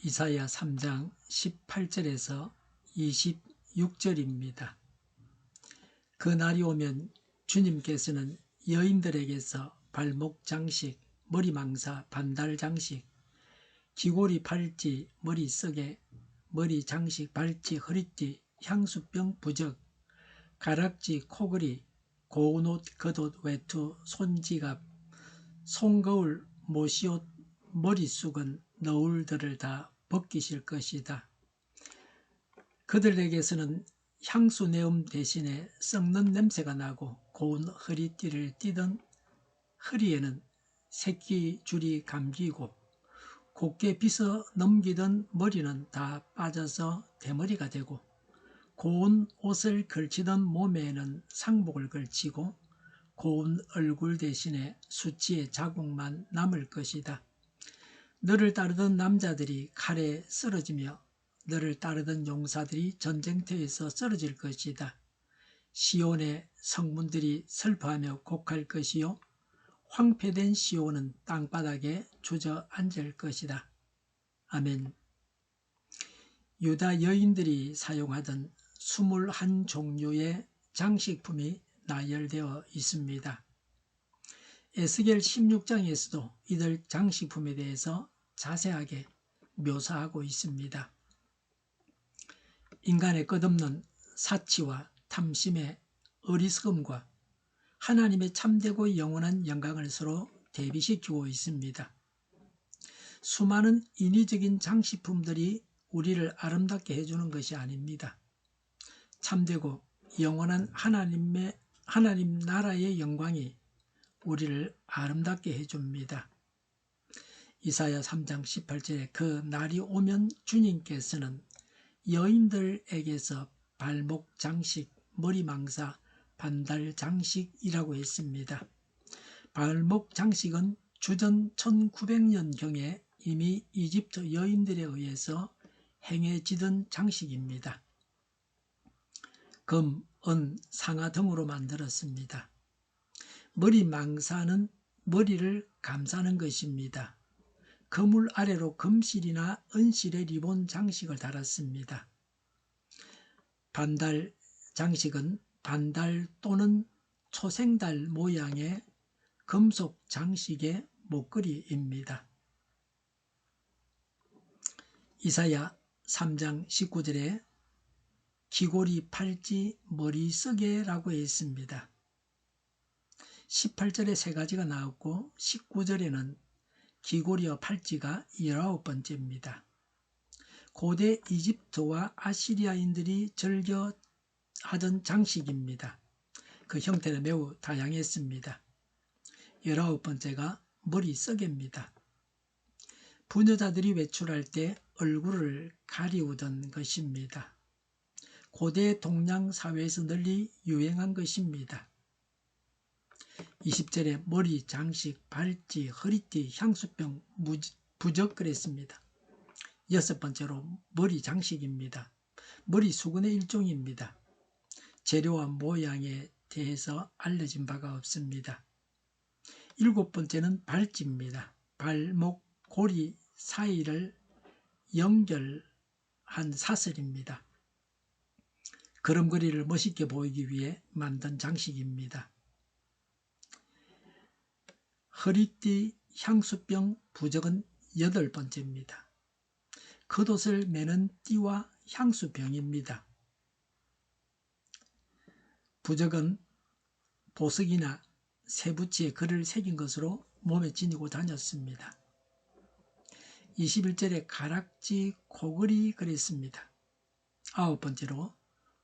이사야 3장 18절에서 26절입니다. 그 날이 오면 주님께서는 여인들에게서 발목 장식, 머리 망사, 반달 장식, 귀고리 팔찌, 머리 쓰개, 머리 장식, 발찌, 허리띠, 향수병, 부적, 가락지, 코걸이, 고운 옷, 겉옷, 외투, 손지갑, 손거울, 모시옷, 머리숙은 너울들을 다 벗기실 것이다. 그들에게서는 향수 내음 대신에 썩는 냄새가 나고 고운 허리띠를 띠던 허리에는 새끼줄이 감기고 곱게 빗어 넘기던 머리는 다 빠져서 대머리가 되고 고운 옷을 걸치던 몸에는 상복을 걸치고 고운 얼굴 대신에 수치의 자국만 남을 것이다. 너를 따르던 남자들이 칼에 쓰러지며 너를 따르던 용사들이 전쟁터에서 쓰러질 것이다. 시온의 성문들이 슬퍼하며 곡할 것이요 황폐된 시온은 땅바닥에 주저앉을 것이다. 아멘. 유다 여인들이 사용하던 21종류의 장식품이 나열되어 있습니다. 에스겔 16장에서도 이들 장식품에 대해서 자세하게 묘사하고 있습니다. 인간의 끝없는 사치와 탐심의 어리석음과 하나님의 참되고 영원한 영광을 서로 대비시키고 있습니다. 수많은 인위적인 장식품들이 우리를 아름답게 해주는 것이 아닙니다. 참되고 영원한 하나님 나라의 영광이 우리를 아름답게 해줍니다. 이사야 3장 18절에 그 날이 오면 주님께서는 여인들에게서 발목 장식, 머리 망사, 반달 장식이라고 했습니다. 발목 장식은 주전 1900년경에 이미 이집트 여인들에 의해서 행해지던 장식입니다. 금, 은, 상아 등으로 만들었습니다. 머리 망사는 머리를 감싸는 것입니다. 그물 아래로 금실이나 은실의 리본 장식을 달았습니다. 반달 장식은 반달 또는 초생달 모양의 금속 장식의 목걸이입니다. 이사야 3장 19절에 귀고리 팔찌 머리쓰개라고 했습니다. 18절에 세 가지가 나왔고 19절에는 귀고리와 팔찌가 19번째입니다. 고대 이집트와 아시리아인들이 즐겨 하던 장식입니다. 그 형태는 매우 다양했습니다. 19번째가 머리쓰개입니다. 부녀자들이 외출할 때 얼굴을 가리우던 것입니다. 고대 동양 사회에서 널리 유행한 것입니다. 20절에 머리, 장식, 발찌, 허리띠, 향수병, 부적 그랬습니다. 6번째로 머리 장식입니다. 머리 수건의 일종입니다. 재료와 모양에 대해서 알려진 바가 없습니다. 7번째는 발찌입니다. 발목, 고리 사이를 연결한 사슬입니다. 걸음걸이를 멋있게 보이기 위해 만든 장식입니다. 허리띠, 향수병, 부적은 8번째입니다. 겉옷을 매는 띠와 향수병입니다. 부적은 보석이나 쇠붙이에 글을 새긴 것으로 몸에 지니고 다녔습니다. 21절에 가락지, 코걸이 그랬습니다. 9번째로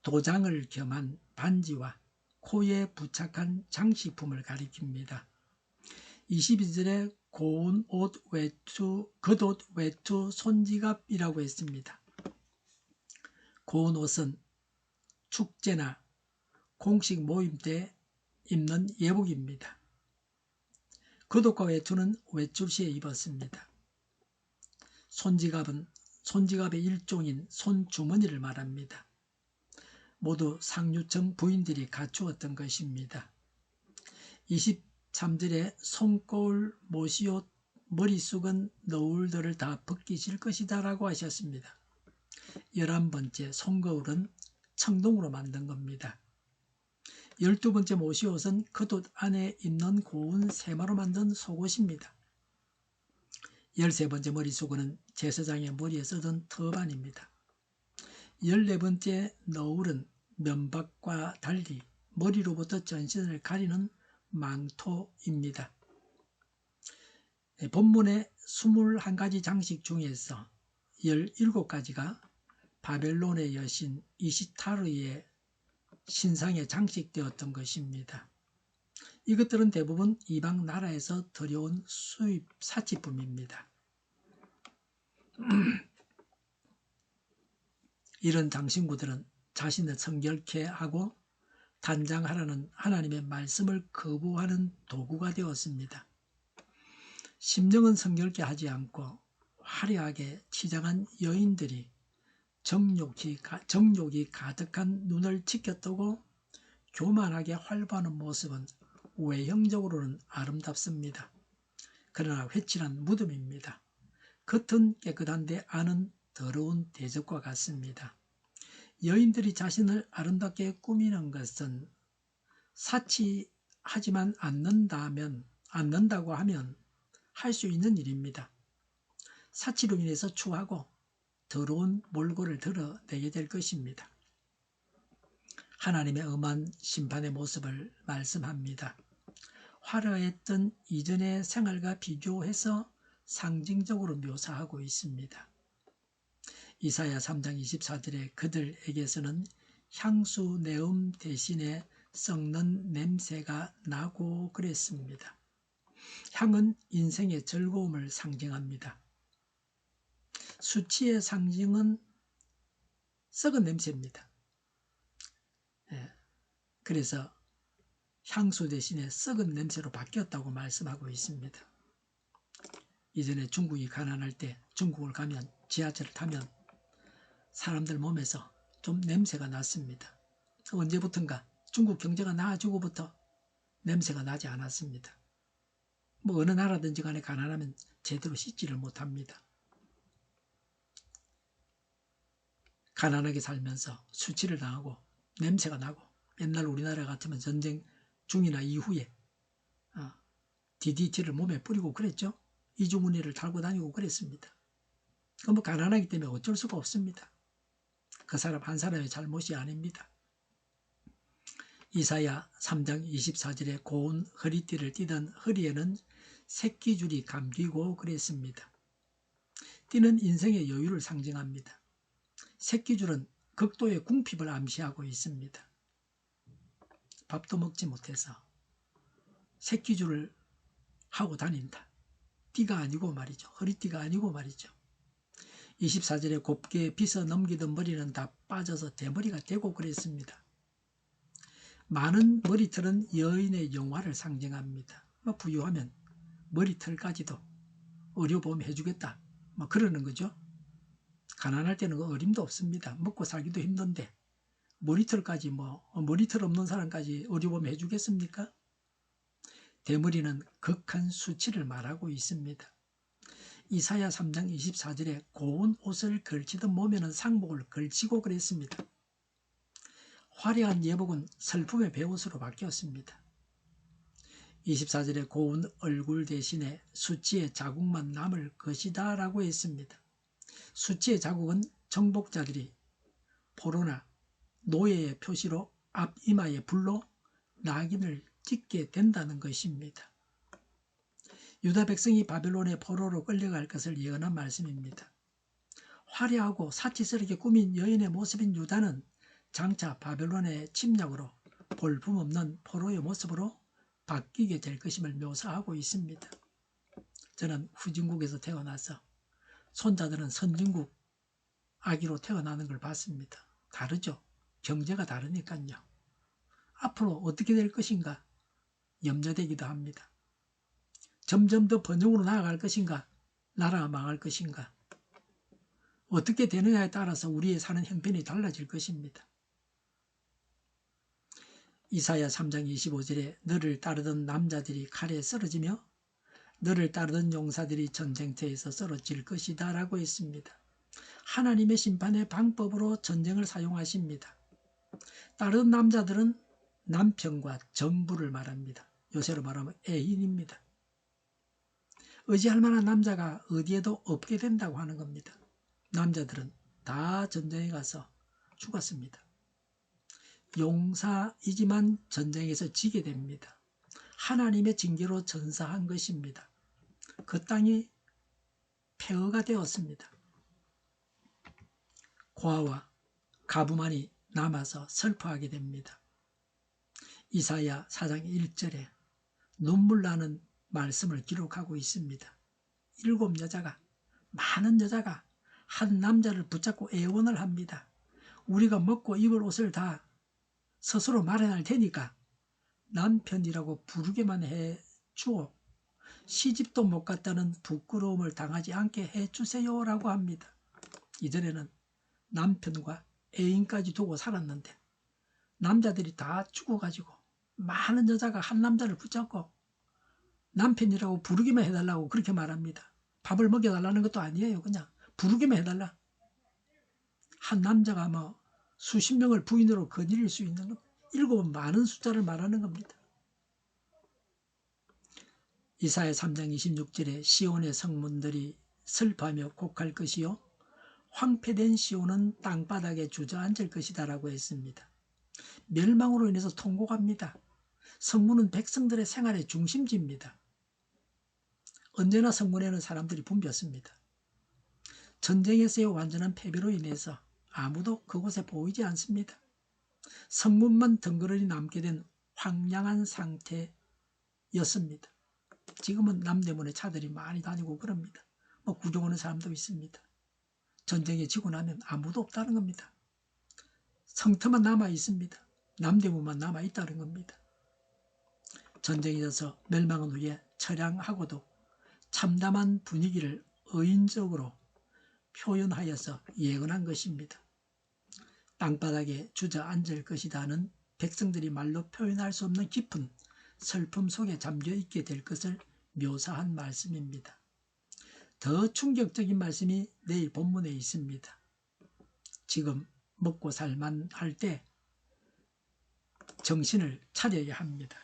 도장을 겸한 반지와 코에 부착한 장식품을 가리킵니다. 22절에 고운 옷, 외투, 겉옷, 외투, 손지갑이라고 했습니다. 고운 옷은 축제나 공식 모임 때 입는 예복입니다. 겉옷과 외투는 외출 시에 입었습니다. 손지갑은 손지갑의 일종인 손주머니를 말합니다. 모두 상류층 부인들이 갖추었던 것입니다. 23절에 손거울, 모시옷, 머릿속은 너울들을 다 벗기실 것이다 라고 하셨습니다. 11번째 손거울은 청동으로 만든 겁니다. 12번째 모시옷은 겉옷 안에 입는 고운 세마로 만든 속옷입니다. 13번째 머리수건은 제사장의 머리에 쓰던 터반입니다. 14번째 너울은 면박과 달리 머리로부터 전신을 가리는 망토입니다. 본문의 21가지 장식 중에서 17가지가 바벨론의 여신 이시타르의 신상에 장식되었던 것입니다. 이것들은 대부분 이방 나라에서 들여온 수입 사치품입니다. 이런 장신구들은 자신을 성결케 하고 단장하라는 하나님의 말씀을 거부하는 도구가 되었습니다. 심령은 성결케 하지 않고 화려하게 치장한 여인들이 정욕이 가득한 눈을 지켰다고 교만하게 활보하는 모습은 외형적으로는 아름답습니다. 그러나 회칠한 무덤입니다. 겉은 깨끗한데 안은 더러운 대적과 같습니다. 여인들이 자신을 아름답게 꾸미는 것은 사치하지만 않는다고 하면 할 수 있는 일입니다. 사치로 인해서 추하고 더러운 몰골을 드러내게 될 것입니다. 하나님의 엄한 심판의 모습을 말씀합니다. 화려했던 이전의 생활과 비교해서 상징적으로 묘사하고 있습니다. 이사야 3장 24절에 그들에게서는 향수 내음 대신에 썩는 냄새가 나고 그랬습니다. 향은 인생의 즐거움을 상징합니다. 수치의 상징은 썩은 냄새입니다. 그래서 향수 대신에 썩은 냄새로 바뀌었다고 말씀하고 있습니다. 이전에 중국이 가난할 때 중국을 가면 지하철을 타면 사람들 몸에서 좀 냄새가 났습니다. 언제부턴가 중국 경제가 나아지고부터 냄새가 나지 않았습니다. 뭐 어느 나라든지 간에 가난하면 제대로 씻지를 못합니다. 가난하게 살면서 수치를 당하고 냄새가 나고 옛날 우리나라 같으면 전쟁 중이나 이후에 DDT를 몸에 뿌리고 그랬죠. 이주머니를 달고 다니고 그랬습니다. 그건 뭐 가난하기 때문에 어쩔 수가 없습니다. 그 사람 한 사람의 잘못이 아닙니다. 이사야 3장 24절에 고운 허리띠를 띠던 허리에는 새끼줄이 감기고 그랬습니다. 띠는 인생의 여유를 상징합니다. 새끼줄은 극도의 궁핍을 암시하고 있습니다. 밥도 먹지 못해서 새끼줄을 하고 다닌다. 띠가 아니고 말이죠. 허리띠가 아니고 말이죠. 24절에 곱게 빗어 넘기던 머리는 다 빠져서 대머리가 되고 그랬습니다. 많은 머리털은 여인의 영화를 상징합니다. 부유하면 머리털까지도 의료보험 해주겠다. 그러는 거죠. 가난할 때는 어림도 없습니다. 먹고 살기도 힘든데 머리털까지 머리털 없는 사람까지 의료보험 해주겠습니까? 대머리는 극한 수치를 말하고 있습니다. 이사야 3장 24절에 고운 옷을 걸치던 몸에는 상복을 걸치고 그랬습니다. 화려한 예복은 슬픔의 베옷으로 바뀌었습니다. 24절에 고운 얼굴 대신에 수치의 자국만 남을 것이다 라고 했습니다. 수치의 자국은 정복자들이 포로나 노예의 표시로 앞이마에 불로 낙인을 찍게 된다는 것입니다. 유다 백성이 바벨론의 포로로 끌려갈 것을 예언한 말씀입니다. 화려하고 사치스럽게 꾸민 여인의 모습인 유다는 장차 바벨론의 침략으로 볼품없는 포로의 모습으로 바뀌게 될 것임을 묘사하고 있습니다. 저는 후진국에서 태어나서 손자들은 선진국 아기로 태어나는 걸 봤습니다. 다르죠. 경제가 다르니까요. 앞으로 어떻게 될 것인가 염려되기도 합니다. 점점 더 번영으로 나아갈 것인가 나라가 망할 것인가 어떻게 되느냐에 따라서 우리의 사는 형편이 달라질 것입니다. 이사야 3장 25절에 너를 따르던 남자들이 칼에 쓰러지며 너를 따르던 용사들이 전쟁터에서 쓰러질 것이다 라고 했습니다. 하나님의 심판의 방법으로 전쟁을 사용하십니다. 다른 남자들은 남편과 정부를 말합니다. 요새로 말하면 애인입니다. 의지할 만한 남자가 어디에도 없게 된다고 하는 겁니다. 남자들은 다 전쟁에 가서 죽었습니다. 용사이지만 전쟁에서 지게 됩니다. 하나님의 징계로 전사한 것입니다. 그 땅이 폐허가 되었습니다. 고아와 가부만이 남아서 슬퍼하게 됩니다. 이사야 4장 1절에 눈물 나는 말씀을 기록하고 있습니다. 7 여자가, 많은 여자가 한 남자를 붙잡고 애원을 합니다. 우리가 먹고 입을 옷을 다 스스로 마련할 테니까 남편이라고 부르게만 해주오. 시집도 못 갔다는 부끄러움을 당하지 않게 해주세요라고 합니다. 이전에는 남편과 애인까지 두고 살았는데 남자들이 다 죽어가지고 많은 여자가 한 남자를 붙잡고 남편이라고 부르기만 해달라고 그렇게 말합니다. 밥을 먹여달라는 것도 아니에요. 그냥 부르기만 해달라. 한 남자가 뭐 수십 명을 부인으로 거느릴 수 있는 것, 7은 많은 숫자를 말하는 겁니다. 이사야 3장 26절에 시온의 성문들이 슬퍼하며 곡할 것이요 황폐된 시온은 땅바닥에 주저앉을 것이다 라고 했습니다. 멸망으로 인해서 통곡합니다. 성문은 백성들의 생활의 중심지입니다. 언제나 성문에는 사람들이 붐볐습니다. 전쟁에서의 완전한 패배로 인해서 아무도 그곳에 보이지 않습니다. 성문만 덩그러니 남게 된 황량한 상태였습니다. 지금은 남대문에 차들이 많이 다니고 그럽니다. 뭐 구경하는 사람도 있습니다. 전쟁에 지고 나면 아무도 없다는 겁니다. 성터만 남아 있습니다. 남대문만 남아 있다는 겁니다. 전쟁에 져서 멸망한 후에 처량하고도 참담한 분위기를 의인적으로 표현하여서 예언한 것입니다. 땅바닥에 주저앉을 것이다는 백성들이 말로 표현할 수 없는 깊은 슬픔 속에 잠겨있게 될 것을 묘사한 말씀입니다. 더 충격적인 말씀이 내일 본문에 있습니다. 지금 먹고 살만 할 때 정신을 차려야 합니다.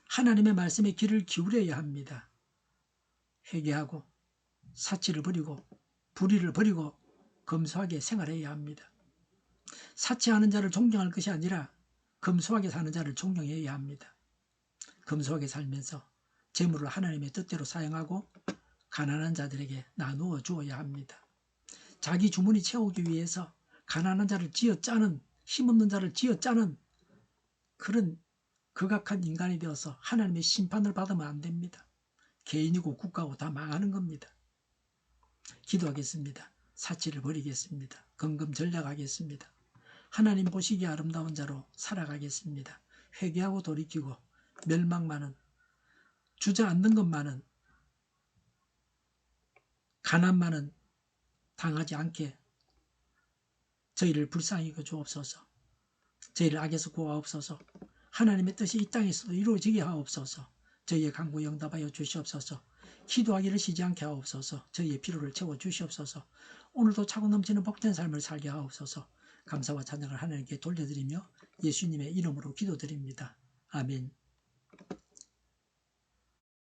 하나님의 말씀에 귀를 기울여야 합니다. 회개하고 사치를 버리고 불의를 버리고 검소하게 생활해야 합니다. 사치하는 자를 존경할 것이 아니라 검소하게 사는 자를 존경해야 합니다. 검소하게 살면서 재물을 하나님의 뜻대로 사용하고 가난한 자들에게 나누어 주어야 합니다. 자기 주머니 채우기 위해서 가난한 자를 쥐어짜는, 힘없는 자를 쥐어짜는 그런 극악한 인간이 되어서 하나님의 심판을 받으면 안 됩니다. 개인이고 국가고 다 망하는 겁니다. 기도하겠습니다. 사치를 버리겠습니다. 금금전략하겠습니다. 하나님 보시기에 아름다운 자로 살아가겠습니다. 회개하고 돌이키고 멸망만은, 주저앉는 것만은, 가난만은 당하지 않게 저희를 불쌍히 여겨 주옵소서. 저희를 악에서 구하옵소서. 하나님의 뜻이 이 땅에서도 이루어지게 하옵소서. 저희의 간구 응답하여 주시옵소서. 기도하기를 쉬지 않게 하옵소서. 저희의 필요를 채워 주시옵소서. 오늘도 차고 넘치는 복된 삶을 살게 하옵소서. 감사와 찬양을 하나님께 돌려드리며 예수님의 이름으로 기도드립니다. 아멘.